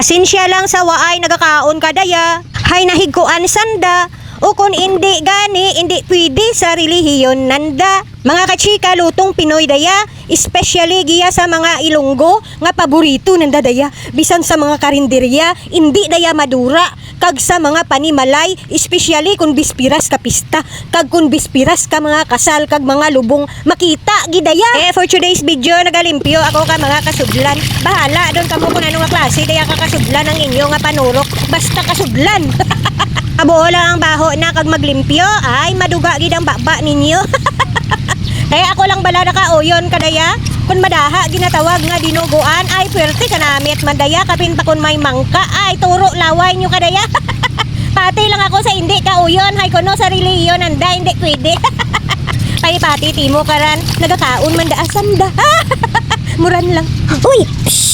Pasensya lang sa waay nagakaon ka daya. Hay nahigkuan sanda. O kung hindi gani, hindi pwede sa relihiyon nanda. Mga kachika, lutong Pinoy daya, especially giya sa mga Ilonggo, nga paborito nanda daya. Bisan sa mga karinderya, hindi daya madura. Kag sa mga panimalay, especially kung bispiras ka pista. Kag kung bispiras ka mga kasal, kag mga lubong, makita gidaya. For today's video, nagalimpyo ako ka mga kasudlan. Bahala, doon kamo kung ano nga klase, daya ka kasudlan ang inyo nga panurok. Basta kasudlan. Abo lang ang baho na kag maglimpyo ay maduga gid ang baba ninyo. Kaya ako lang bala nakauyon kadaya. Kun madaha ginatawag nga dinuguan ay pwerte kanamit mandaya kapin pa kun may mangka ay turo laway nyo kadaya. Pati lang ako sa hindi kauyon hay kuno sa reliyon anda hindi pwede. Kay pati timo karan nagakaon man da asam da. Muran lang. Uy. Psh!